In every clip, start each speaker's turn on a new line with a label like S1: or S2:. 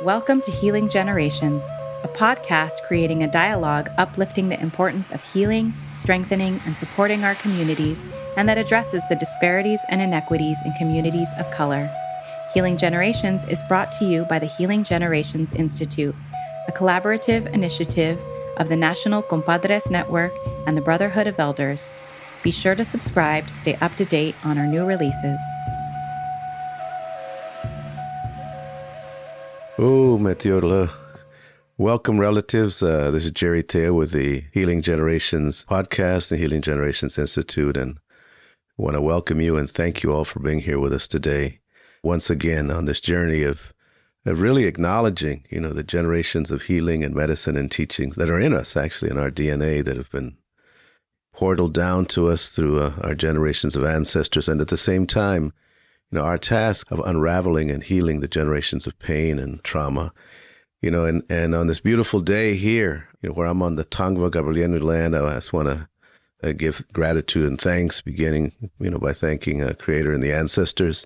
S1: Welcome to Healing Generations, a podcast creating a dialogue uplifting the importance of healing, strengthening, and supporting our communities, and that addresses the disparities and inequities in communities of color. Healing Generations is brought to you by the Healing Generations Institute, a collaborative initiative of the National Compadres Network and the Brotherhood of Elders. Be sure to subscribe to stay up to date on our new releases.
S2: Oh, Metiola. Welcome, relatives. This is Jerry Tello with the Healing Generations podcast and Healing Generations Institute. And I want to welcome you and thank you all for being here with us today. Once again, on this journey of really acknowledging, the generations of healing and medicine and teachings that are in us, actually, in our DNA, that have been portaled down to us through our generations of ancestors. And at the same time, our task of unraveling and healing the generations of pain and trauma, and on this beautiful day here, where I'm on the Tongva Gabrielian land, I just want to give gratitude and thanks, beginning, by thanking Creator and the ancestors.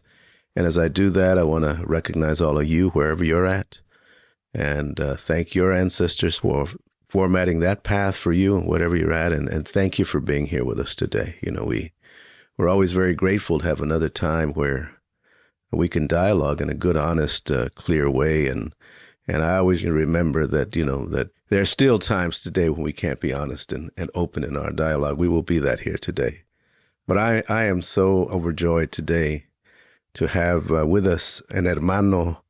S2: And as I do that, I want to recognize all of you wherever you're at, and thank your ancestors for formatting that path for you, whatever you're at, and thank you for being here with us today. We're always very grateful to have another time where we can dialogue in a good, honest, clear way. And I always remember that, that there are still times today when we can't be honest and open in our dialogue. We will be that here today. But I am so overjoyed today to have with us an hermano,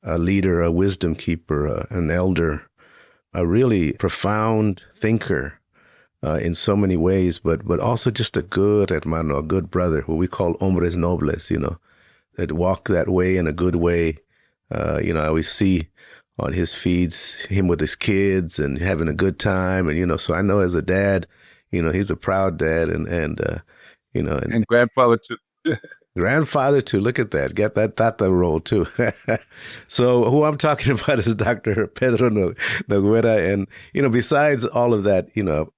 S2: a leader, a wisdom keeper, an elder, a really profound thinker, in so many ways, but also just a good hermano, a good brother, who we call hombres nobles, that walk that way in a good way. I always see on his feeds him with his kids and having a good time. And, so I know as a dad, he's a proud dad and
S3: grandfather too.
S2: Grandfather too. Look at that. Get that role too. So who I'm talking about is Dr. Pedro Noguera. And, besides all of that,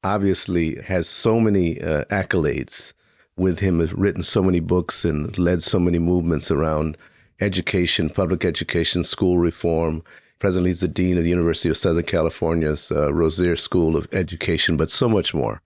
S2: obviously has so many accolades with him, has written so many books and led so many movements around education, public education, school reform. Presently he's the Dean of the University of Southern California's Rozier School of Education, but so much more.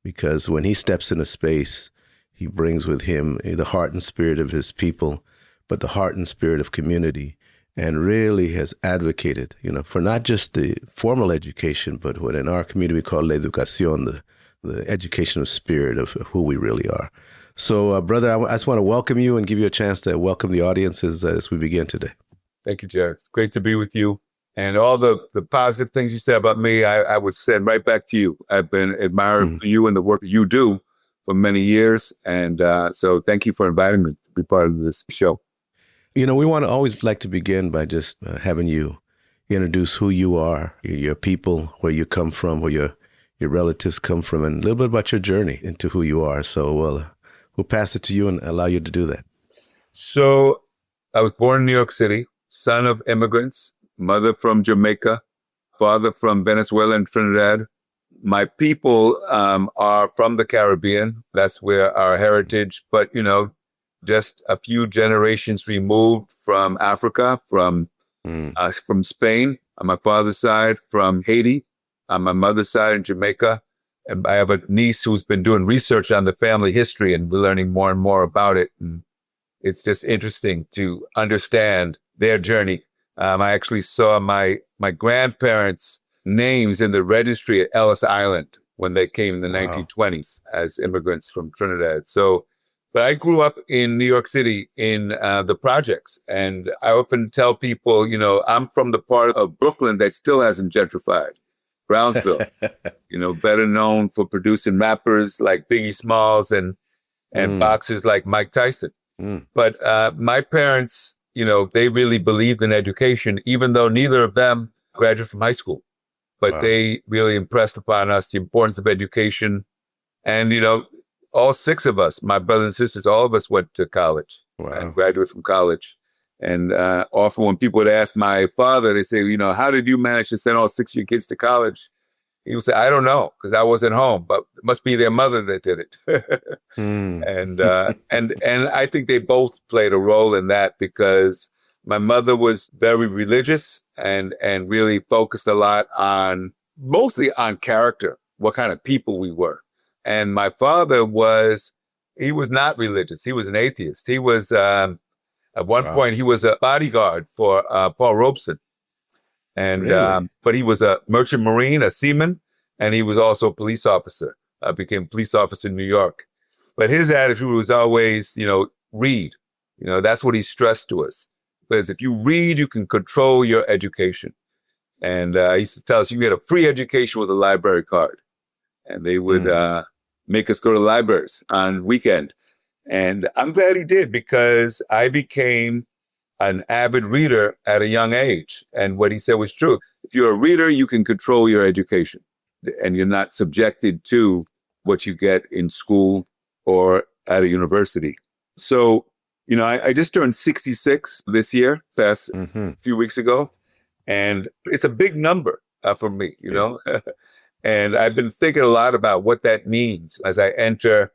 S2: Because when he steps into space, he brings with him the heart and spirit of his people, but the heart and spirit of community, and really has advocated, for not just the formal education, but what in our community we call la educación, the education of spirit of who we really are. So, brother, I just want to welcome you and give you a chance to welcome the audiences as we begin today.
S3: Thank you, Jerry. It's great to be with you. And all the positive things you said about me, I would send right back to you. I've been admired for you and the work that you do for many years. And so thank you for inviting me to be part of this show.
S2: We want to always like to begin by just having you introduce who you are, your people, where you come from, where your relatives come from, and a little bit about your journey into who you are. So we'll pass it to you and allow you to do that.
S3: So I was born in New York City, son of immigrants, mother from Jamaica, father from Venezuela and Trinidad. My people are from the Caribbean. That's where our heritage, but, just a few generations removed from Africa, from Spain on my father's side, from Haiti on my mother's side in Jamaica. And I have a niece who's been doing research on the family history, and we're learning more and more about it. And it's just interesting to understand their journey. I actually saw my grandparents' names in the registry at Ellis Island when they came in the 1920s as immigrants from Trinidad. But I grew up in New York City in the projects. And I often tell people, I'm from the part of Brooklyn that still hasn't gentrified, Brownsville, better known for producing rappers like Biggie Smalls and boxers like Mike Tyson. But my parents, they really believed in education, even though neither of them graduated from high school. But they really impressed upon us the importance of education. And, all six of us, my brothers and sisters, all of us went to college and graduated from college. And often when people would ask my father, they say, how did you manage to send all six of your kids to college? He would say, I don't know, because I wasn't home, but it must be their mother that did it. And I think they both played a role in that, because my mother was very religious and really focused a lot on, mostly on character, what kind of people we were. And my father he was not religious. He was an atheist. He was, at one
S2: Wow.
S3: point, he was a bodyguard for Paul Robeson. And,
S2: Really?
S3: but he was a merchant marine, a seaman, and he was also a police officer, became a police officer in New York. But his attitude was always, read. That's what he stressed to us. Because if you read, you can control your education. And he used to tell us you get a free education with a library card. And they would make us go to libraries on weekend. And I'm glad he did, because I became an avid reader at a young age. And what he said was true. If you're a reader, you can control your education, and you're not subjected to what you get in school or at a university. So, I just turned 66 this year, past a few weeks ago. And it's a big number for me, And I've been thinking a lot about what that means as I enter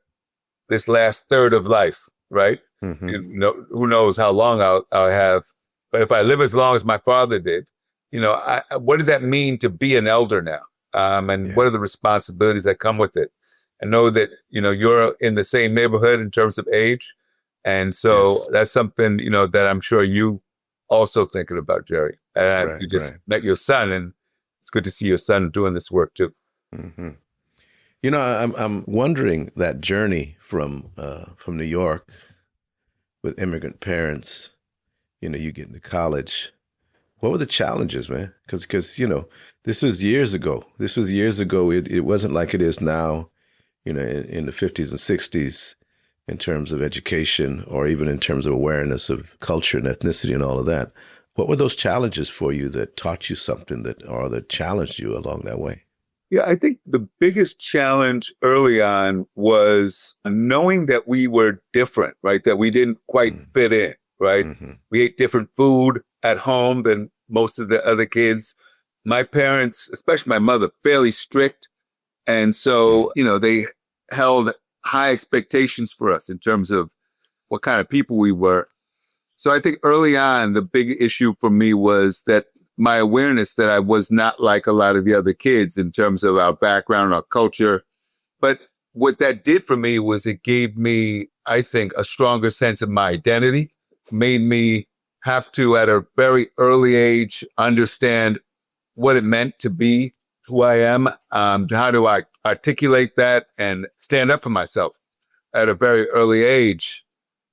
S3: this last third of life, right? Who knows how long I'll have. But if I live as long as my father did, what does that mean to be an elder now? What are the responsibilities that come with it? I know that, you're in the same neighborhood in terms of age. And so that's something, that I'm sure you also thinking about, Jerry. You just met your son, and it's good to see your son doing this work too.
S2: I'm wondering that journey from New York with immigrant parents, you get into college. What were the challenges, man? Because this was years ago. It wasn't like it is now, in the 50s and 60s, in terms of education, or even in terms of awareness of culture and ethnicity and all of that. What were those challenges for you that taught you something that challenged you along that way?
S3: Yeah, I think the biggest challenge early on was knowing that we were different, right? That we didn't quite fit in, right? We ate different food at home than most of the other kids. My parents, especially my mother, fairly strict. And so, they held high expectations for us in terms of what kind of people we were. So I think early on, the big issue for me was that my awareness that I was not like a lot of the other kids in terms of our background, our culture. But what that did for me was it gave me, I think, a stronger sense of my identity, made me have to, at a very early age, understand what it meant to be who I am. How do I articulate that and stand up for myself? At a very early age,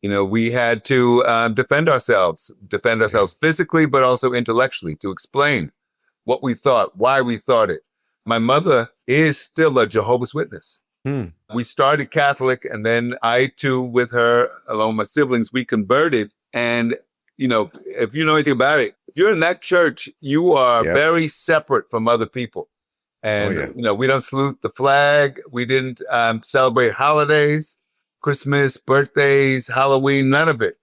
S3: we had to defend ourselves physically, but also intellectually, to explain what we thought, why we thought it. My mother is still a Jehovah's Witness. We started Catholic, and then I too, with her, along with my siblings, we converted. And, if you know anything about it, if you're in that church, you are very separate from other people. And, we don't salute the flag. We didn't celebrate holidays, Christmas, birthdays, Halloween, none of it.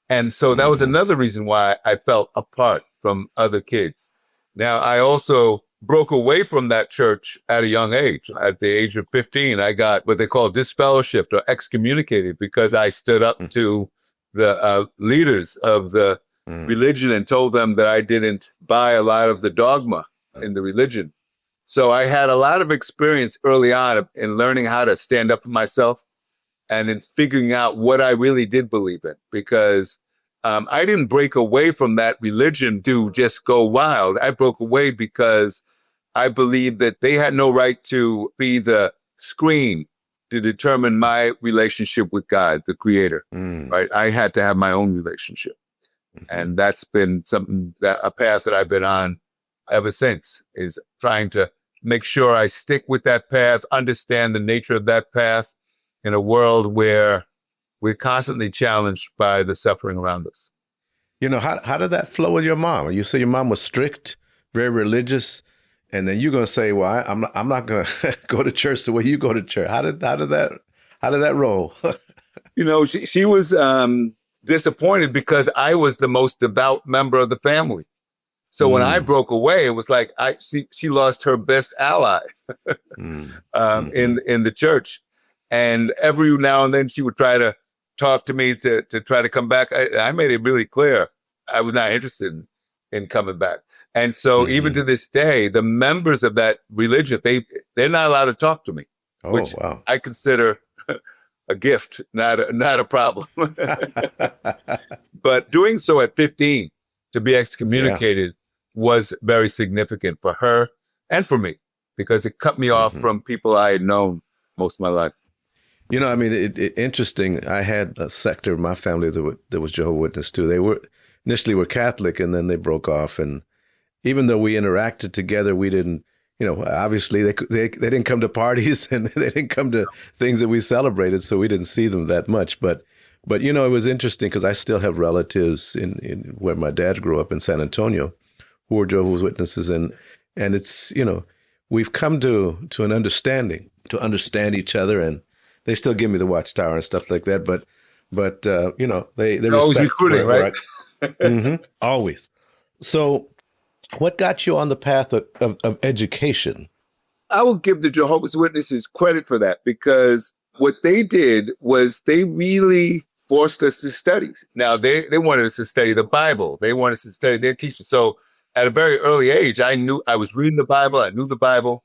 S3: And so that was another reason why I felt apart from other kids. Now, I also broke away from that church at a young age. At the age of 15, I got what they call disfellowshipped or excommunicated, because I stood up to the leaders of the religion and told them that I didn't buy a lot of the dogma in the religion. So I had a lot of experience early on in learning how to stand up for myself and in figuring out what I really did believe in, because I didn't break away from that religion to just go wild. I broke away because I believed that they had no right to be the screen to determine my relationship with God, the creator, right? I had to have my own relationship. And that's been a path that I've been on ever since, is trying to make sure I stick with that path, understand the nature of that path in a world where we're constantly challenged by the suffering around us.
S2: How did that flow with your mom? You say your mom was strict, very religious, and then you're going to say, well, I'm not going to go to church the way you go to church. How did that roll?
S3: She was disappointed because I was the most devout member of the family. So when I broke away, it was like she lost her best ally in the church. And every now and then she would try to talk to me to try to come back. I made it really clear I was not interested in coming back. And so even to this day, the members of that religion, they're not allowed to talk to me, which
S2: wow.
S3: I consider a gift, not a problem. But doing so at 15 to be excommunicated was very significant for her and for me, because it cut me off from people I had known most of my life.
S2: You know, I mean, interesting. I had a sector of my family that was Jehovah's Witness too. They were initially were Catholic, and then they broke off. And even though we interacted together, we didn't. You know, obviously they didn't come to parties and they didn't come to things that we celebrated, so we didn't see them that much. But you know, it was interesting because I still have relatives in where my dad grew up in San Antonio who were Jehovah's Witnesses, and it's, you know, we've come to an understanding, to understand each other, and they still give me the Watchtower and stuff like that. But you know, they're
S3: always recruiting, right?
S2: Always. So, what got you on the path of education?
S3: I will give the Jehovah's Witnesses credit for that, because what they did was they really forced us to study. Now, they wanted us to study the Bible. They wanted us to study their teaching. So at a very early age, I knew I was reading the Bible. I knew the Bible.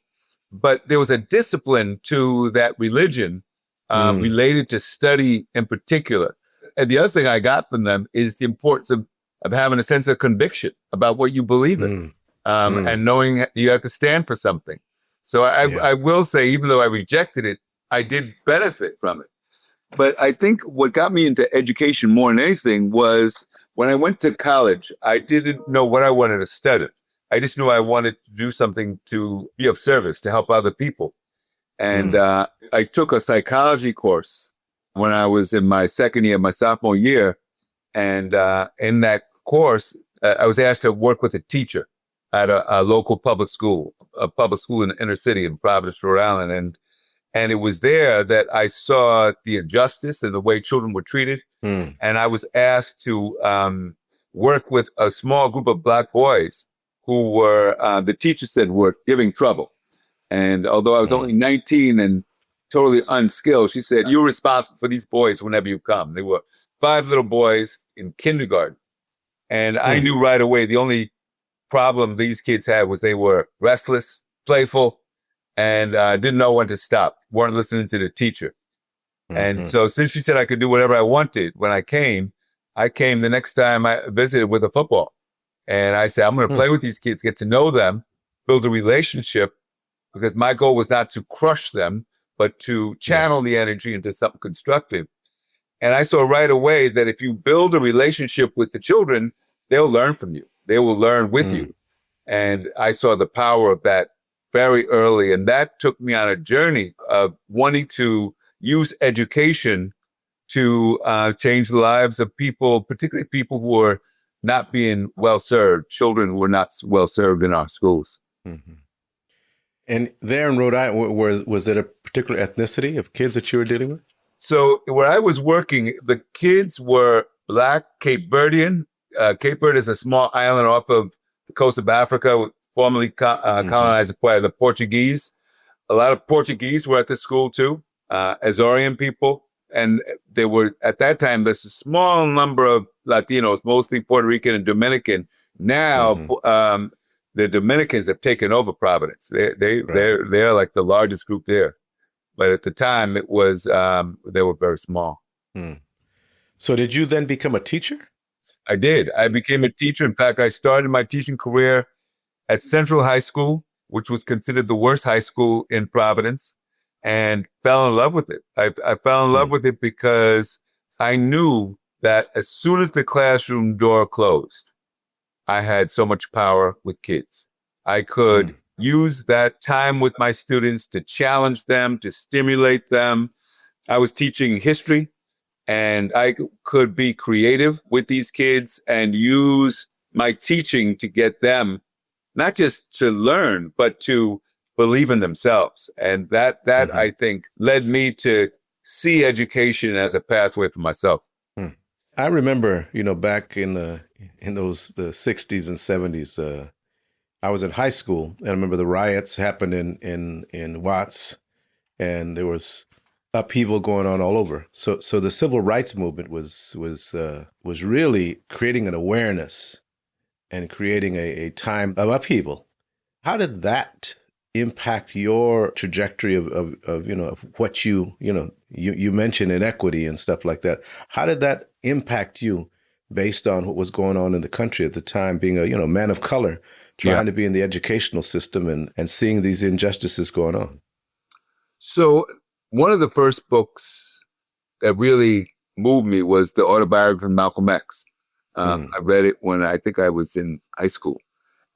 S3: But there was a discipline to that religion related to study in particular. And the other thing I got from them is the importance of having a sense of conviction about what you believe in, and knowing you have to stand for something. So I will say, even though I rejected it, I did benefit from it. But I think what got me into education more than anything was when I went to college, I didn't know what I wanted to study. I just knew I wanted to do something to be of service, to help other people. And I took a psychology course when I was in my second year, my sophomore year. And in that course, I was asked to work with a teacher at a local public school in the inner city in Providence, Rhode Island. And it was there that I saw the injustice and the way children were treated. And I was asked to work with a small group of Black boys who were, the teacher said, were giving trouble. And although I was only 19 and totally unskilled, she said, "You're responsible for these boys whenever you come." They were 5 little boys in kindergarten. And I knew right away the only problem these kids had was they were restless, playful, and didn't know when to stop, weren't listening to the teacher. And so since she said I could do whatever I wanted when I came the next time I visited with a football. And I said, I'm going to play with these kids, get to know them, build a relationship, because my goal was not to crush them, but to channel the energy into something constructive. And I saw right away that if you build a relationship with the children, they'll learn from you. They will learn with you. And I saw the power of that very early. And that took me on a journey of wanting to use education to change the lives of people, particularly people who are not being well served, children who are not well served in our schools.
S2: And there in Rhode Island, was it a particular ethnicity of kids that you were dealing with?
S3: So where I was working, the kids were Black, Cape Verdean. Cape Verde is a small island off of the coast of Africa, formerly colonized by the Portuguese. A lot of Portuguese were at the school too, Azorean people. And there were, at that time, there's a small number of Latinos, mostly Puerto Rican and Dominican. Now, the Dominicans have taken over Providence. They're like the largest group there. But at the time, it was they were very small.
S2: So did you then become a teacher?
S3: I did. I became a teacher. In fact, I started my teaching career at Central High School, which was considered the worst high school in Providence, and fell in love with it. I fell in love with it because I knew that as soon as the classroom door closed, I had so much power with kids. I could use that time with my students to challenge them, to stimulate them. I was teaching history, and I could be creative with these kids and use my teaching to get them not just to learn, but to believe in themselves. And that I think led me to see education as a pathway for myself.
S2: I remember, back in the 60s and 70s, I was in high school, and I remember the riots happened in Watts, and there was upheaval going on all over. So the civil rights movement was really creating an awareness and creating a time of upheaval. How did that impact your trajectory of of what you mentioned inequity and stuff like that? How did that impact you based on what was going on in the country at the time, being a man of color,
S3: Yeah.
S2: trying to be in the educational system and seeing these injustices going on?
S3: So one of the first books that really moved me was the autobiography of Malcolm X. I read it when I think I was in high school.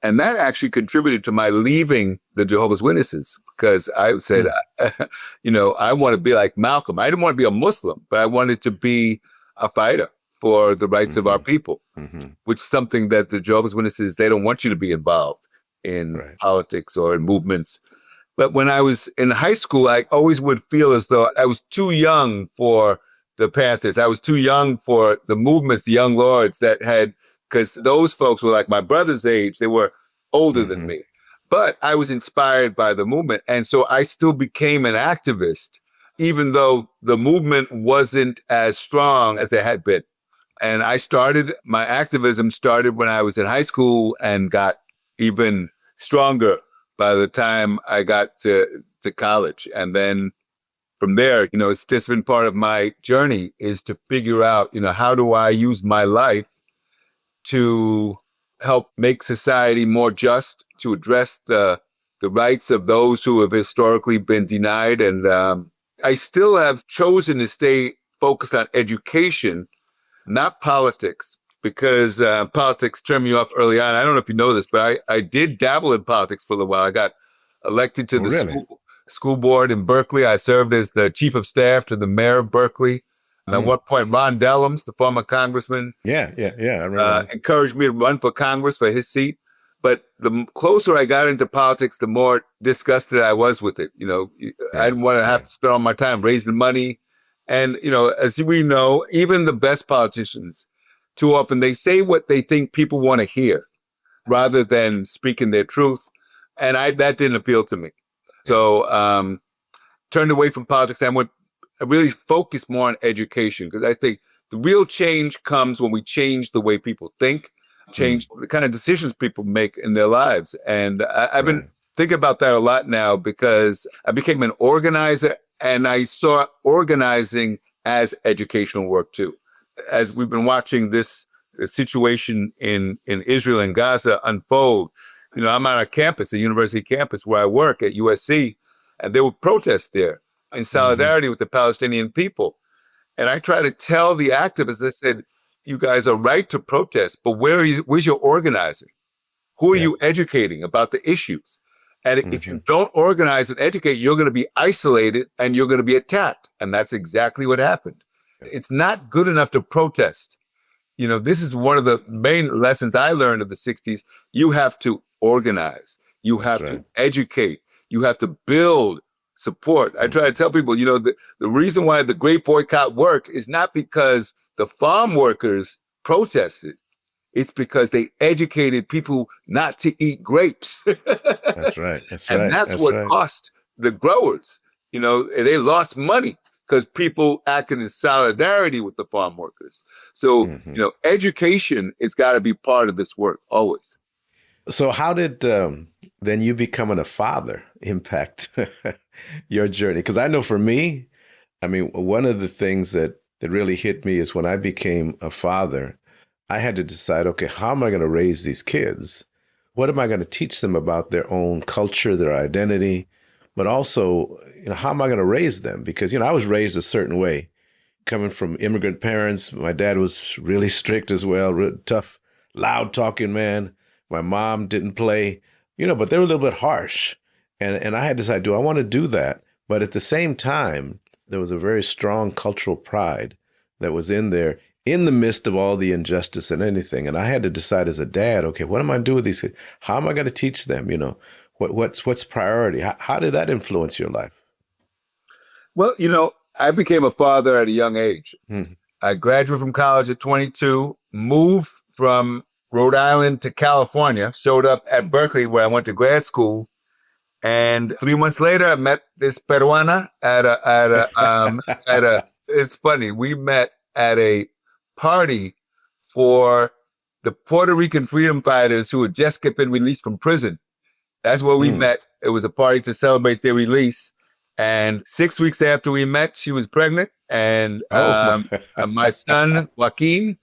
S3: And that actually contributed to my leaving the Jehovah's Witnesses, because I said, I want to be like Malcolm. I didn't want to be a Muslim, but I wanted to be a fighter for the rights of our people, which is something that the Jehovah's Witnesses, they don't want you to be involved in politics or in movements. But when I was in high school, I always would feel as though I was too young for the Panthers. I was too young for the movements, the Young Lords that had, because those folks were like my brother's age. They were older than me. But I was inspired by the movement. And so I still became an activist, even though the movement wasn't as strong as it had been. And my activism started when I was in high school and got even stronger by the time I got to college. And then from there, it's just been part of my journey is to figure out, how do I use my life to help make society more just, to address the rights of those who have historically been denied. And I still have chosen to stay focused on education, not politics, because politics turned me off early on. I don't know if you know this, but I did dabble in politics for a little while. I got elected to the school board in Berkeley. I served as the chief of staff to the mayor of Berkeley. And at one point, Ron Dellums, the former congressman,
S2: I remember
S3: encouraged me to run for Congress for his seat. But the closer I got into politics, the more disgusted I was with it. I didn't want to have to spend all my time raising money. And, as we know, even the best politicians, too often they say what they think people want to hear rather than speaking their truth. And that didn't appeal to me. So turned away from politics and I really focused more on education, because I think the real change comes when we change the way people think, change the kind of decisions people make in their lives. And I've been thinking about that a lot now, because I became an organizer and I saw organizing as educational work too. As we've been watching this situation in Israel and Gaza unfold, I'm on a campus, a university campus where I work at USC, and there were protests there in solidarity with the Palestinian people. And I try to tell the activists, I said, you guys are right to protest, but where's your organizing? Who are you educating about the issues? And if you don't organize and educate, you're going to be isolated and you're going to be attacked. And that's exactly what happened. It's not good enough to protest. This is one of the main lessons I learned of the 60s. You have to organize. You have to educate. You have to build support. I try to tell people, the reason why the Great Boycott worked is not because the farm workers protested. It's because they educated people not to eat grapes.
S2: That's right.
S3: And that's what cost the growers. They lost money because people acted in solidarity with the farm workers. So, education has got to be part of this work always.
S2: So how did then you becoming a father impact your journey? Because I know for me, one of the things that really hit me is when I became a father, I had to decide, okay, how am I going to raise these kids? What am I going to teach them about their own culture, their identity, but also, how am I going to raise them? Because, I was raised a certain way, coming from immigrant parents. My dad was really strict as well, real tough, loud talking man. My mom didn't play, but they were a little bit harsh. And I had to decide, do I want to do that? But at the same time, there was a very strong cultural pride that was in there in the midst of all the injustice and anything. And I had to decide as a dad, okay, what am I going to do with these kids? How am I going to teach them? What's priority? How did that influence your life?
S3: Well, I became a father at a young age. I graduated from college at 22, moved from Rhode Island to California, showed up at Berkeley where I went to grad school. And 3 months later, I met this Peruana it's funny. We met at a party for the Puerto Rican freedom fighters who had just been released from prison. That's where we met. It was a party to celebrate their release. And 6 weeks after we met, she was pregnant. And my son, Joaquin,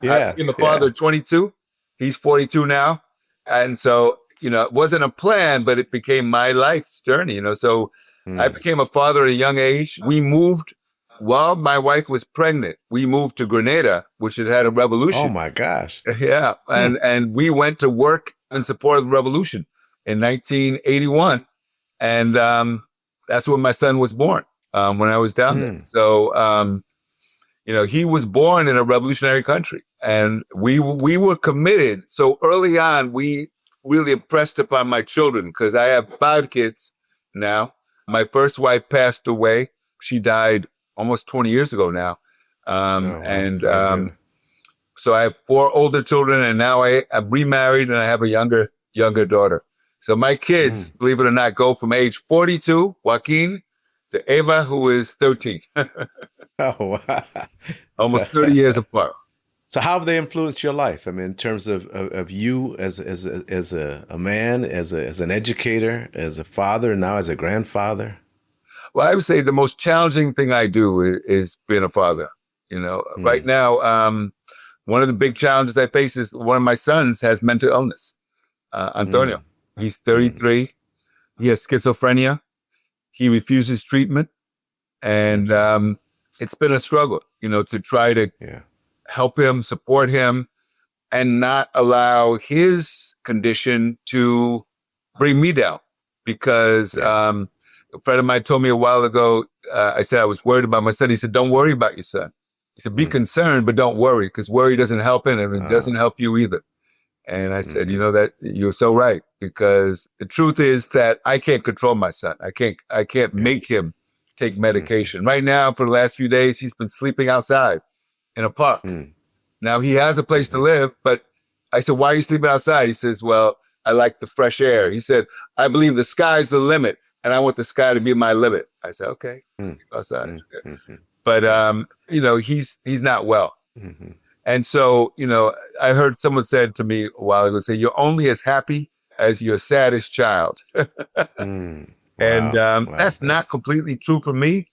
S3: I
S2: Yeah,
S3: became a
S2: yeah.
S3: father at 22. He's 42 now. And so, it wasn't a plan, but it became my life's journey, So I became a father at a young age. We moved while my wife was pregnant. We moved to Grenada, which had had a revolution.
S2: Oh my gosh.
S3: Yeah. And we went to work in support of the revolution in 1981. And that's when my son was born, when I was down there. So, he was born in a revolutionary country, and we were committed. So early on, we really impressed upon my children, because I have 5 kids now. My first wife passed away. She died almost 20 years ago now. So I have 4 older children, and now I'm remarried, and I have a younger daughter. So my kids, believe it or not, go from age 42, Joaquin, to Eva, who is 13.
S2: Oh, wow.
S3: Almost 30 years apart.
S2: So how have they influenced your life? I mean, in terms of you as a man, as an educator, as a father, and now as a grandfather?
S3: Well, I would say the most challenging thing I do is being a father. Right now, one of the big challenges I face is one of my sons has mental illness, Antonio. He's 33. He has schizophrenia. He refuses treatment. And it's been a struggle, to try to help him, support him, and not allow his condition to bring me down. Because a friend of mine told me a while ago, I said I was worried about my son. He said, don't worry about your son. He said, be concerned, but don't worry, because worry doesn't help him, and it doesn't help you either. And I said, that you're so right, because the truth is that I can't control my son. I can't make him take medication. Right now, for the last few days, he's been sleeping outside in a park. Now he has a place to live, but I said, why are you sleeping outside? He says, well, I like the fresh air. He said, I believe the sky's the limit, and I want the sky to be my limit. I said, okay, sleep outside. But, he's not well. And so, I heard someone said to me a while ago, say, you're only as happy as your saddest child. And that's not completely true for me,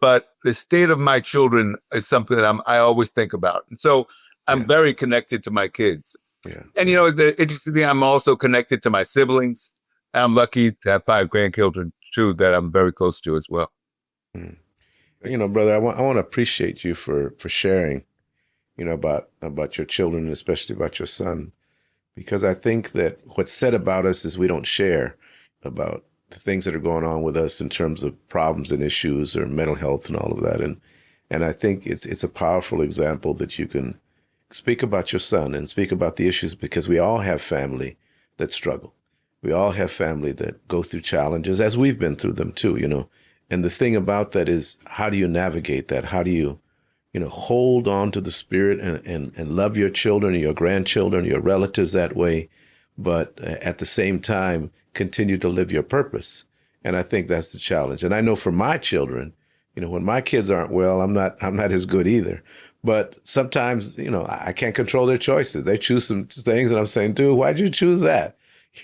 S3: but the state of my children is something that I always think about. And so I'm very connected to my kids.
S2: Yeah.
S3: And, the interesting thing, I'm also connected to my siblings. I'm lucky to have 5 grandchildren, too, that I'm very close to as well.
S2: Brother, I want to appreciate you for sharing, about your children, and especially about your son, because I think that what's said about us is we don't share about the things that are going on with us in terms of problems and issues or mental health and all of that. And I think it's a powerful example that you can speak about your son and speak about the issues, because we all have family that struggle. We all have family that go through challenges, as we've been through them too, And the thing about that is, how do you navigate that? How do you, hold on to the spirit and love your children, or your grandchildren, your relatives that way, but at the same time, continue to live your purpose. And I think that's the challenge. And I know for my children, when my kids aren't well, I'm not as good either. But sometimes, I can't control their choices. They choose some things, and I'm saying, dude, why'd you choose that?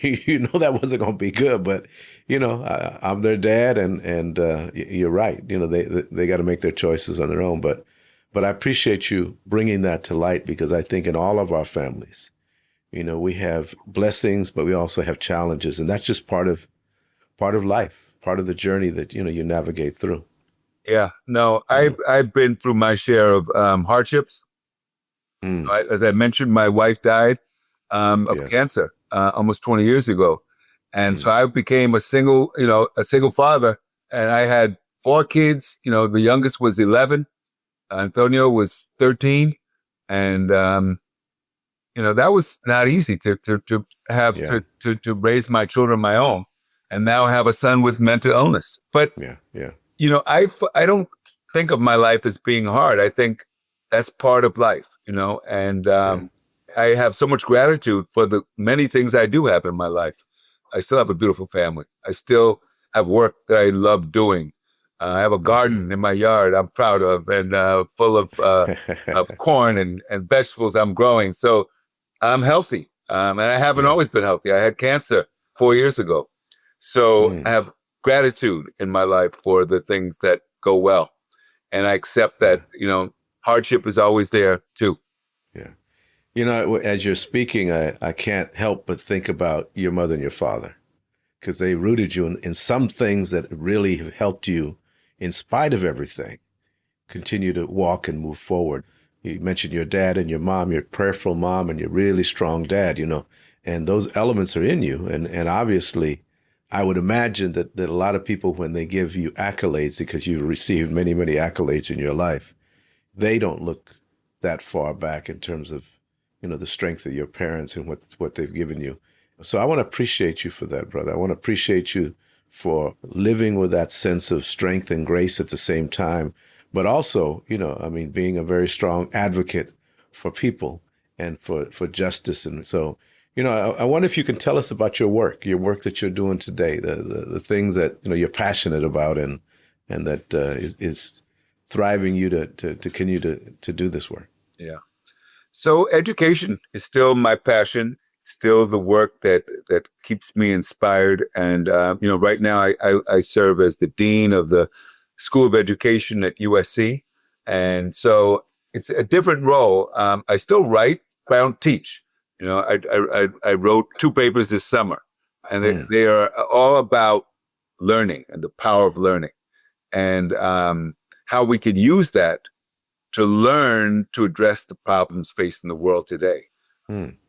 S2: That wasn't going to be good. But, I'm their dad, and you're right. They got to make their choices on their own. But I appreciate you bringing that to light, because I think in all of our families, we have blessings, but we also have challenges, and that's just part of life, part of the journey that you navigate through.
S3: Yeah, no, I've been through my share of hardships. As I mentioned, my wife died of cancer almost 20 years ago, and so I became a single father, and I had 4 kids. The youngest was 11, Antonio was 13, and that was not easy to have to raise my children my own, and now have a son with mental illness. But I don't think of my life as being hard. I think that's part of life, and I have so much gratitude for the many things I do have in my life. I still have a beautiful family. I still have work that I love doing. I have a garden in my yard I'm proud of, and full of corn and vegetables I'm growing. So I'm healthy. And I haven't
S2: Yeah.
S3: always been healthy. I had cancer 4 years ago. So I have gratitude in my life for the things that go well. And I accept that, hardship is always there too.
S2: Yeah. As you're speaking, I can't help but think about your mother and your father, because they rooted you in some things that really have helped you, in spite of everything, continue to walk and move forward. You mentioned your dad and your mom, your prayerful mom and your really strong dad, and those elements are in you. And obviously, I would imagine that a lot of people, when they give you accolades, because you've received many, many accolades in your life, they don't look that far back in terms of, the strength of your parents and what they've given you. So I want to appreciate you for that, brother. I want to appreciate you for living with that sense of strength and grace at the same time, but also, being a very strong advocate for people and for justice. And so, I wonder if you can tell us about your work that you're doing today, the thing that, you're passionate about and that is thriving you to continue to do this work.
S3: Yeah. So education is still my passion, still the work that keeps me inspired. And, right now I serve as the dean of the School of Education at USC. And so it's a different role. I still write, but I don't teach. I wrote 2 papers this summer, and they are all about learning and the power of learning, and how we can use that to learn to address the problems facing the world today.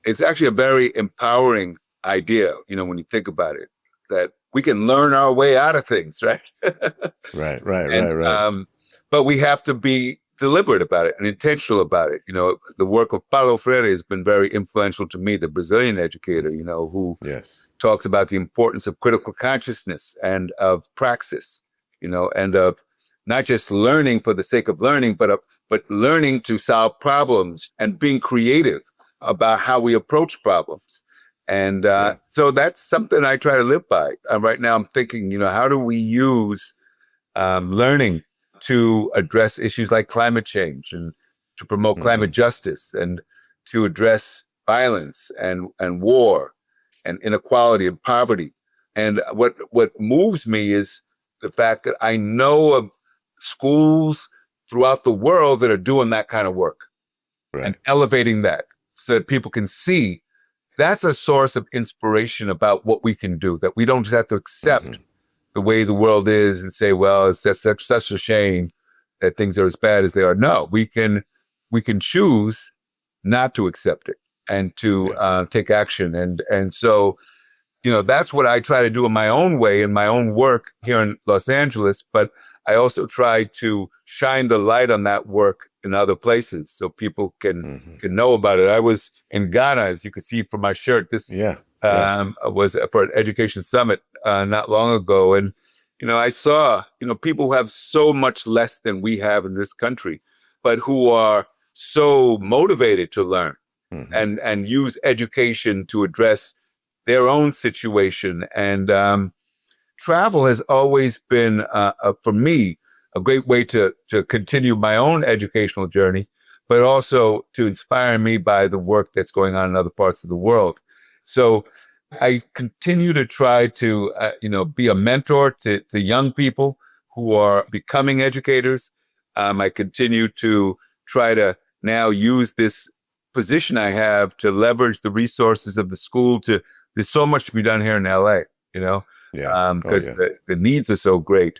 S3: It's actually a very empowering idea, when you think about it, that we can learn our way out of things, right?
S2: Right.
S3: But we have to be deliberate about it and intentional about it. The work of Paulo Freire has been very influential to me, the Brazilian educator, who talks about the importance of critical consciousness and of praxis, and of not just learning for the sake of learning, but learning to solve problems and being creative about how we approach problems. And so that's something I try to live by. Right now I'm thinking, how do we use learning to address issues like climate change and to promote climate justice and to address violence and war and inequality and poverty. And what moves me is the fact that I know of schools throughout the world that are doing that kind of work and elevating that so that people can see that's a source of inspiration about what we can do, that we don't just have to accept the way the world is and say, well, it's just such a shame that things are as bad as they are. No, we can choose not to accept it and to take action. And so, that's what I try to do in my own way, in my own work here in Los Angeles. But I also try to shine the light on that work in other places so people can know about it. I was in Ghana, as you can see from my shirt. This was for an education summit not long ago. And, I saw, people who have so much less than we have in this country, but who are so motivated to learn and use education to address their own situation. And travel has always been, for me, a great way to continue my own educational journey, but also to inspire me by the work that's going on in other parts of the world. So I continue to try to, be a mentor to young people who are becoming educators. I continue to try to now use this position I have to leverage the resources of the school. There's so much to be done here in LA, because the needs are so great.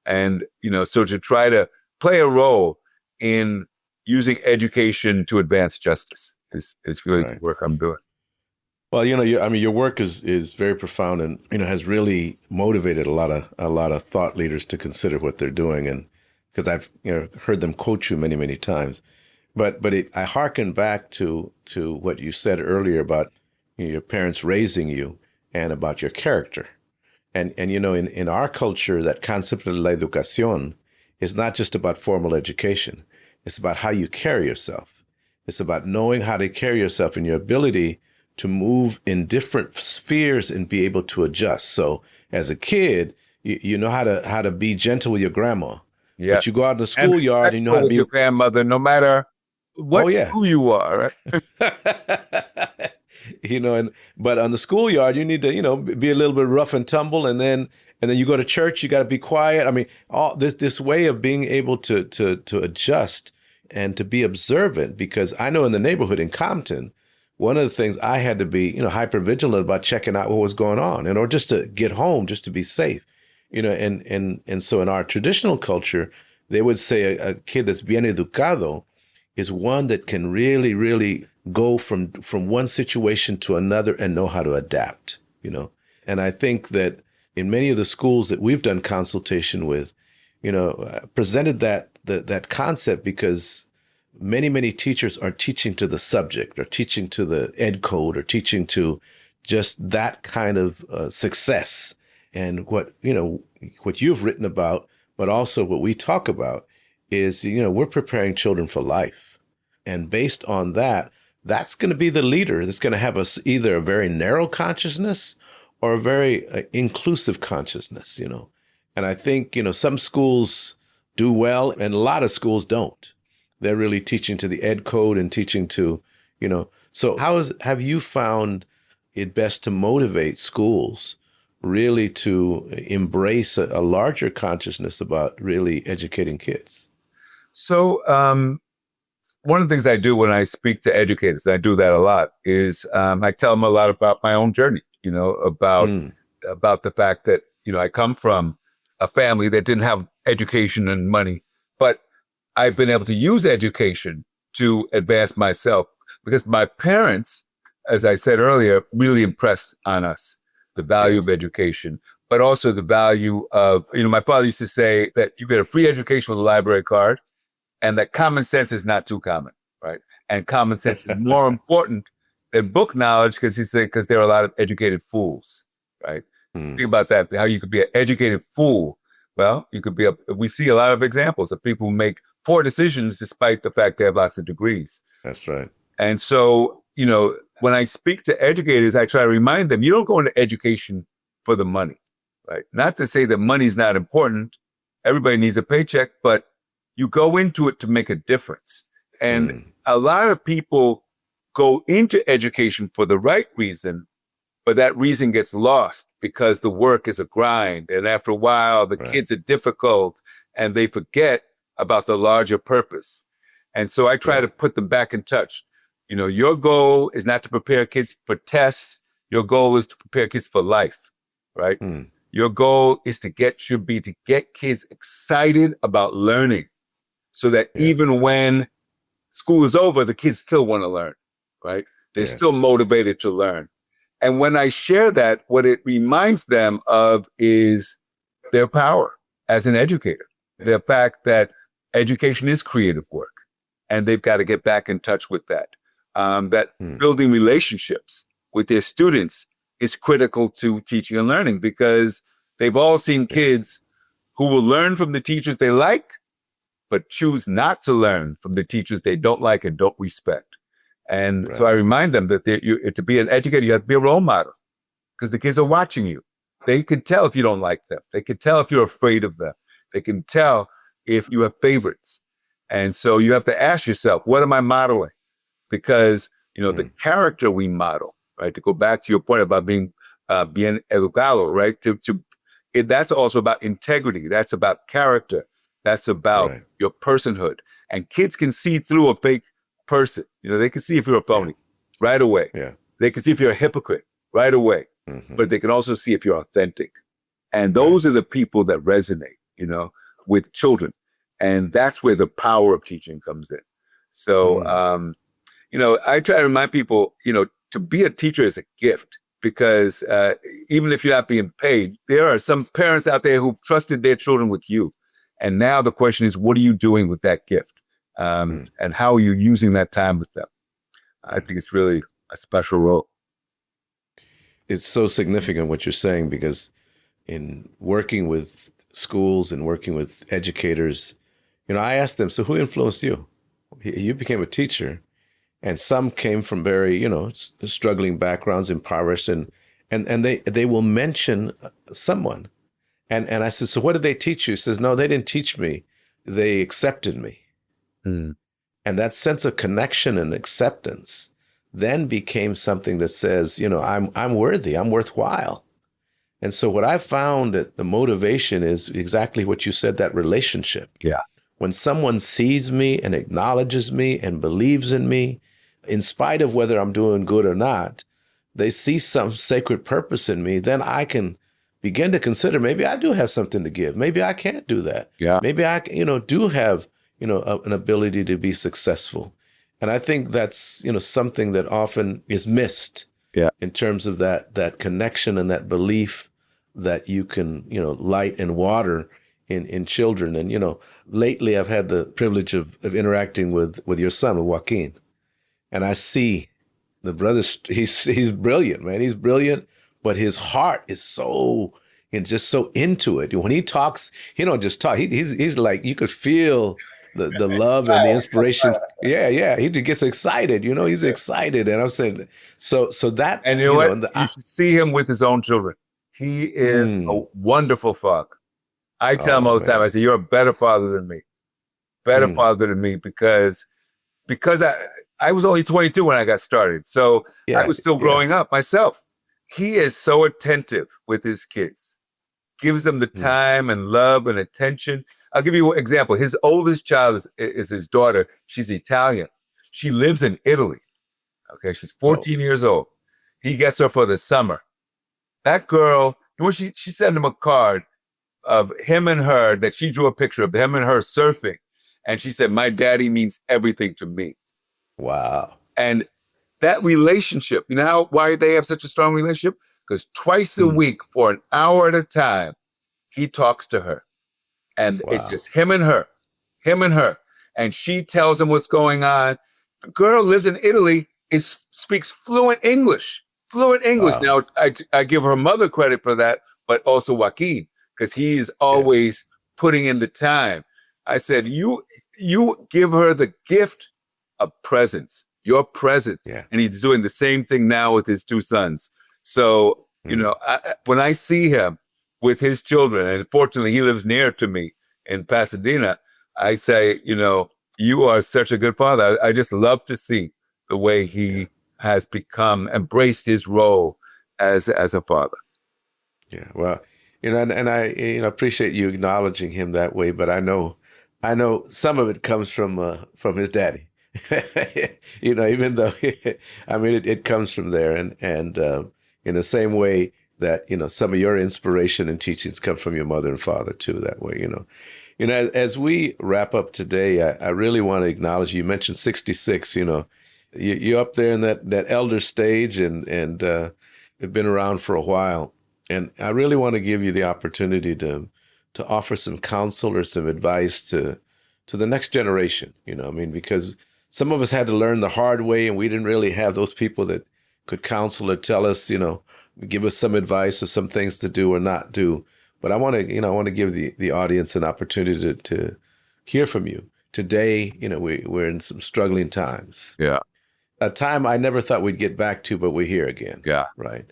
S3: And, so to try to play a role in using education to advance justice is really the work I'm doing.
S2: Well, your work is very profound and, has really motivated a lot of thought leaders to consider what they're doing. And because I've heard them quote you many, many times. But I hearken back to what you said earlier about your parents raising you and about your character. And in our culture, that concept of la educación is not just about formal education. It's about how you carry yourself. It's about knowing how to carry yourself and your ability to move in different spheres and be able to adjust. So as a kid, you know how to be gentle with your grandma.
S3: Yes.
S2: But you go out in the schoolyard and you know how to be
S3: with your grandmother, no matter what
S2: Oh, yeah.
S3: who you are, right?
S2: But on the schoolyard, you need to, be a little bit rough and tumble, and then you go to church, you got to be quiet. I mean, all this way of being able to adjust and to be observant, because I know in the neighborhood in Compton, one of the things I had to be, hyper vigilant about checking out what was going on, or just to get home, just to be safe, and so in our traditional culture, they would say a kid that's bien educado is one that can really, really go from one situation to another and know how to adapt. And I think that in many of the schools that we've done consultation with, presented that concept because many teachers are teaching to the subject, or teaching to the ed code, or teaching to just that kind of success. And what you've written about, but also what we talk about is, we're preparing children for life. And based on that, that's going to be the leader that's going to have us either a very narrow consciousness or a very inclusive consciousness, And I think, some schools do well and a lot of schools don't. They're really teaching to the ed code and teaching to, So have you found it best to motivate schools really to embrace a larger consciousness about really educating kids?
S3: So one of the things I do when I speak to educators, and I do that a lot, is I tell them a lot about my own journey, about the fact that, I come from a family that didn't have education and money, but I've been able to use education to advance myself because my parents, as I said earlier, really impressed on us the value of education, but also the value of, my father used to say that you get a free education with a library card, and that common sense is not too common, right? And common sense is more important than book knowledge because he said, because there are a lot of educated fools, right? Think about that, how you could be an educated fool. Well, you could be we see a lot of examples of people who make poor decisions despite the fact they have lots of degrees.
S2: That's right.
S3: And so, when I speak to educators, I try to remind them, you don't go into education for the money, right? Not to say that money's not important. Everybody needs a paycheck, but you go into it to make a difference. And a lot of people go into education for the right reason, but that reason gets lost because the work is a grind. And after a while, the kids are difficult and they forget about the larger purpose. And so I try to put them back in touch. Your goal is not to prepare kids for tests. Your goal is to prepare kids for life, right? Your goal is to get kids excited about learning so that even when school is over, the kids still want to learn, right? They're still motivated to learn. And when I share that, what it reminds them of is their power as an educator, the fact that education is creative work, and they've got to get back in touch with that. Building relationships with their students is critical to teaching and learning because they've all seen kids who will learn from the teachers they like, but choose not to learn from the teachers they don't like and don't respect. And so I remind them that to be an educator, you have to be a role model because the kids are watching you. They can tell if you don't like them. They can tell if you're afraid of them. They can tell if you have favorites. And so you have to ask yourself, what am I modeling? Because, the character we model, right? To go back to your point about being bien educado, right? That's also about integrity. That's about character. That's about your personhood. And kids can see through a fake person. They can see if you're a phony right away. They can see if you're a hypocrite right away. But they can also see if you're authentic. And those are the people that resonate, with children. And that's where the power of teaching comes in. So, I try to remind people, to be a teacher is a gift because even if you're not being paid, there are some parents out there who've trusted their children with you. And now the question is, what are you doing with that gift? And how are you using that time with them? I think it's really a special role.
S2: It's so significant what you're saying because in working with schools and working with educators, I asked them, so who influenced you? You became a teacher and some came from very, struggling backgrounds, impoverished, and they will mention someone. And I said, so what did they teach you? He says, no, they didn't teach me. They accepted me. And that sense of connection and acceptance then became something that says, I'm worthy, I'm worthwhile. And so what I found that the motivation is exactly what you said, that relationship.
S3: Yeah.
S2: When someone sees me and acknowledges me and believes in me, in spite of whether I'm doing good or not, they see some sacred purpose in me, then I can begin to consider maybe I do have something to give. Maybe I can't do that.
S3: Yeah.
S2: Maybe I, do have, an ability to be successful. And I think that's, something that often is missed in terms of that connection and that belief that you can, light and water in children. And, lately I've had the privilege of interacting with your son, with Joaquin. And I see the brother, he's brilliant, man. He's brilliant, but his heart is so, just so into it. When he talks, he don't just talk. He's like, you could feel the love and the inspiration. Yeah. He just gets excited, he's excited. And I'm saying, so that,
S3: and you know what? You should see him with his own children. He is a wonderful father. I tell him all the time, I say, you're a better father than me. Father than me because I was only 22 when I got started. So I was still growing up myself. He is so attentive with his kids, gives them the time and love and attention. I'll give you an example. His oldest child is his daughter. She's Italian. She lives in Italy. Okay, she's 14 years old. He gets her for the summer. That girl, she sent him a card of him and her that she drew a picture of him and her surfing. And she said, my daddy means everything to me.
S2: Wow.
S3: And that relationship, why they have such a strong relationship? Because twice a week for an hour at a time, he talks to her. And it's just him and her. And she tells him what's going on. The girl lives in Italy, speaks fluent English. Now, I give her mother credit for that, but also Joaquin, because he's always putting in the time. I said, you give her the gift of presence, your presence.
S2: Yeah.
S3: And he's doing the same thing now with his two sons. So, when I see him with his children, and fortunately he lives near to me in Pasadena, I say, you are such a good father. I just love to see the way he has embraced his role as a father.
S2: Yeah. Well, and I appreciate you acknowledging him that way, but I know some of it comes from his daddy. Even though it comes from there, and in the same way that some of your inspiration and teachings come from your mother and father too. That way, as we wrap up today, I really want to acknowledge you mentioned 66. You're up there in that elder stage, and have been around for a while, and I really want to give you the opportunity to offer some counsel or some advice to the next generation. Because some of us had to learn the hard way, and we didn't really have those people that could counsel or tell us, give us some advice or some things to do or not do. But I want to give the audience an opportunity to hear from you today. We're in some struggling times.
S3: Yeah.
S2: A time I never thought we'd get back to, but we're here again.
S3: Yeah.
S2: Right.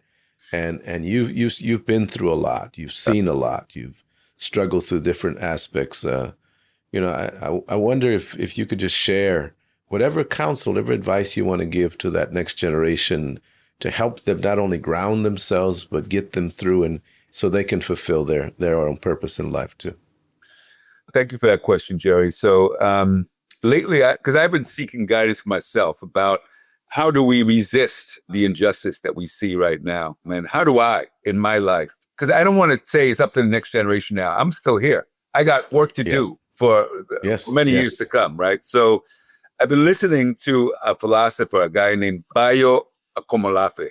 S2: And you've been through a lot. You've seen a lot. You've struggled through different aspects. I wonder if you could just share whatever counsel, whatever advice you want to give to that next generation to help them not only ground themselves, but get them through, and so they can fulfill their own purpose in life too.
S3: Thank you for that question, Jerry. So lately, because I've been seeking guidance for myself about how do we resist the injustice that we see right now? And how do I, in my life, because I don't want to say it's up to the next generation now. I'm still here. I got work to do for many years to come, right? So I've been listening to a philosopher, a guy named Bayo Akomolafe.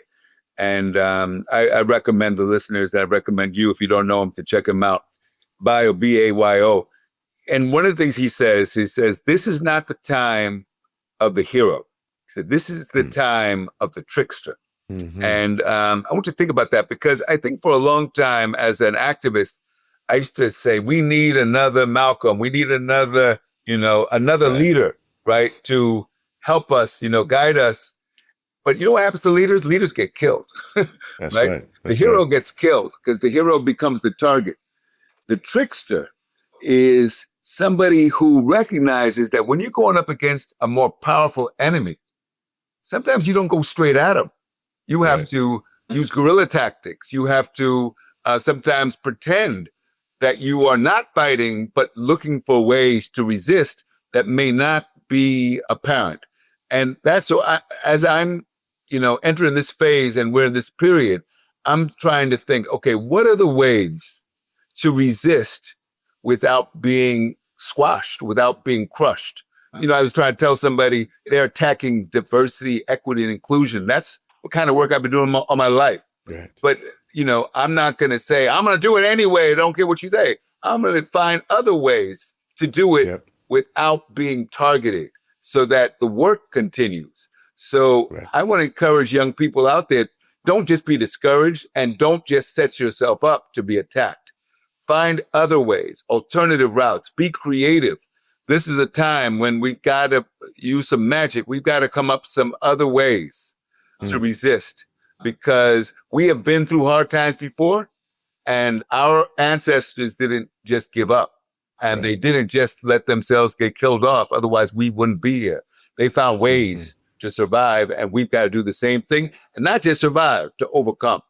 S3: And I recommend the listeners, I recommend you, if you don't know him, to check him out. Bayo, Bayo. And one of the things he says, this is not the time of the hero. He said, this is the time of the trickster. Mm-hmm. And I want you to think about that, because I think for a long time as an activist, I used to say, we need another Malcolm. We need another, leader, right? To help us, guide us. But you know what happens to leaders? Leaders get killed.
S2: That's right.
S3: The hero gets killed because the hero becomes the target. The trickster is somebody who recognizes that when you're going up against a more powerful enemy, sometimes you don't go straight at them. You have to use guerrilla tactics. You have to sometimes pretend that you are not fighting, but looking for ways to resist that may not be apparent. And that's so as I'm, entering this phase and we're in this period, I'm trying to think, okay, what are the ways to resist without being squashed, without being crushed? I was trying to tell somebody they're attacking diversity, equity, and inclusion. That's what kind of work I've been doing all my life.
S2: Right.
S3: But, I'm not going to say, I'm going to do it anyway. I don't care what you say. I'm going to find other ways to do it without being targeted so that the work continues. So I want to encourage young people out there, don't just be discouraged and don't just set yourself up to be attacked. Find other ways, alternative routes, be creative. This is a time when we've got to use some magic. We've got to come up some other ways to resist, because we have been through hard times before, and our ancestors didn't just give up, and they didn't just let themselves get killed off. Otherwise, we wouldn't be here. They found ways to survive, and we've got to do the same thing, and not just survive, to overcome.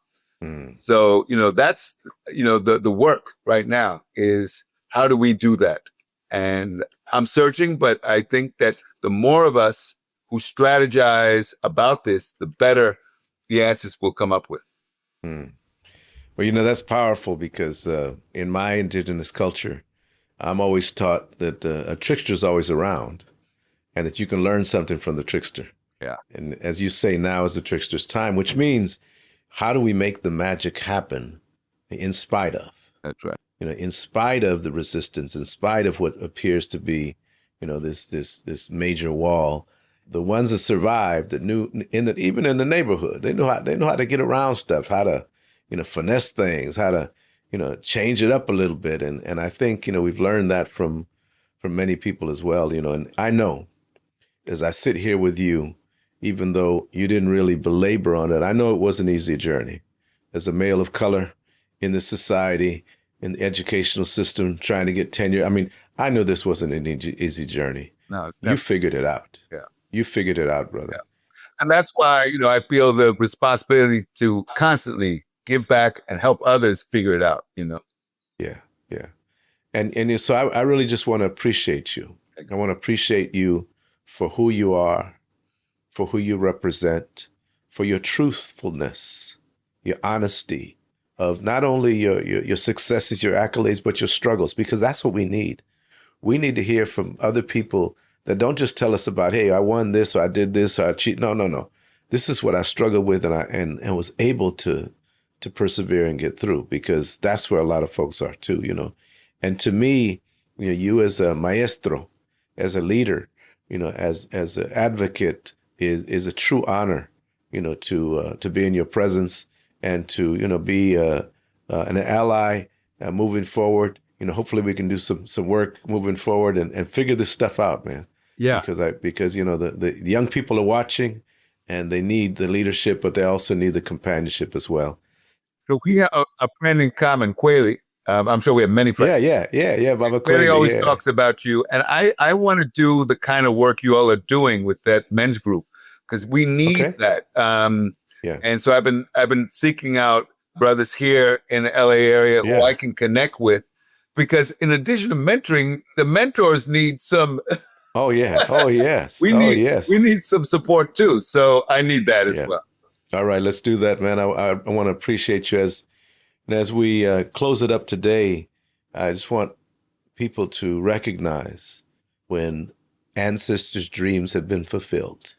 S3: So, that's, the work right now is, how do we do that? And I'm searching, but I think that the more of us who strategize about this, the better the answers will come up with.
S2: Well, that's powerful, because in my indigenous culture, I'm always taught that a trickster is always around and that you can learn something from the trickster.
S3: Yeah.
S2: And as you say, now is the trickster's time, which means, how do we make the magic happen in spite of?
S3: That's right.
S2: In spite of the resistance, in spite of what appears to be, this major wall. The ones that survived, that knew, even in the neighborhood, they know how to get around stuff, how to, finesse things, how to, change it up a little bit. And I think, we've learned that from many people as well, and I know, as I sit here with you, even though you didn't really belabor on it, I know it was an easy journey. As a male of color in this society, in the educational system, trying to get tenure. I mean, I know this wasn't an easy journey.
S3: No,
S2: you figured it out.
S3: Yeah.
S2: You figured it out, brother.
S3: Yeah. And that's why, I feel the responsibility to constantly give back and help others figure it out,
S2: Yeah. And so I really just want to appreciate you. I want to appreciate you for who you are, for who you represent, for your truthfulness, your honesty of not only your successes, your accolades, but your struggles, because that's what we need. We need to hear from other people that don't just tell us about, hey, I won this, or I did this, or I cheated. No. This is what I struggled with, and was able to persevere and get through, because that's where a lot of folks are too, And to me, you as a maestro, as a leader, as an advocate, is a true honor, to be in your presence and to be an ally moving forward. Hopefully we can do some work moving forward and figure this stuff out, man.
S3: Yeah.
S2: Because the young people are watching, and they need the leadership, but they also need the companionship as well.
S3: So we have a friend in common, Quayle. I'm sure we have many friends.
S2: Yeah. Baba
S3: Quayle always talks about you, and I want to do the kind of work you all are doing with that men's group, because we need that. And so I've been seeking out brothers here in the LA area who I can connect with, because in addition to mentoring, the mentors need some.
S2: Oh yes.
S3: we need some support too. So I need that as well.
S2: All right, let's do that, man. I want to appreciate you as we close it up today. I just want people to recognize when ancestors' dreams have been fulfilled.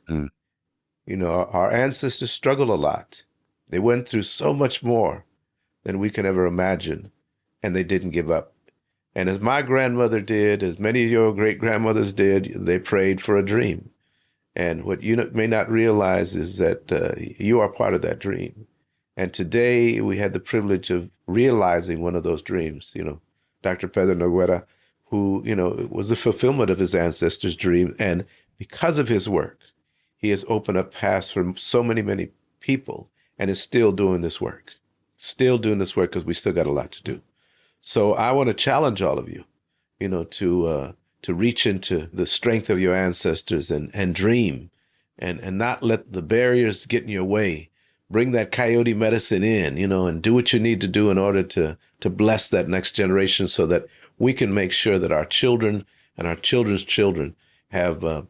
S2: Our ancestors struggled a lot. They went through so much more than we can ever imagine, and they didn't give up. And as my grandmother did, as many of your great-grandmothers did, they prayed for a dream. And what you may not realize is that you are part of that dream. And today we had the privilege of realizing one of those dreams, Dr. Pedro Noguera, who, was the fulfillment of his ancestors' dream. And because of his work, he has opened up paths for so many, many people, and is still doing this work. Still doing this work, because we still got a lot to do. So I want to challenge all of you to reach into the strength of your ancestors and dream and not let the barriers get in your way. Bring that coyote medicine in, and do what you need to do in order to bless that next generation so that we can make sure that our children and our children's children have a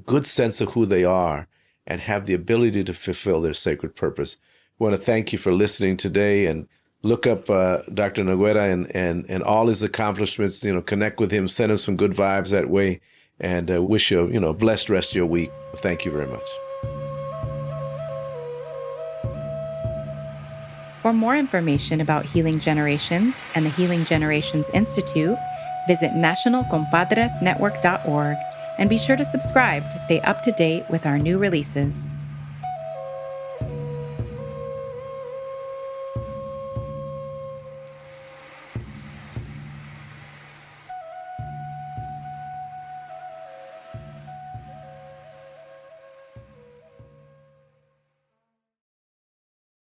S2: good sense of who they are and have the ability to fulfill their sacred purpose. I want to thank you for listening today, and look up Dr. Noguera and all his accomplishments. Connect with him, send him some good vibes that way, and wish you a blessed rest of your week. Thank you very much.
S1: For more information about Healing Generations and the Healing Generations Institute, visit nationalcompadresnetwork.org and be sure to subscribe to stay up to date with our new releases.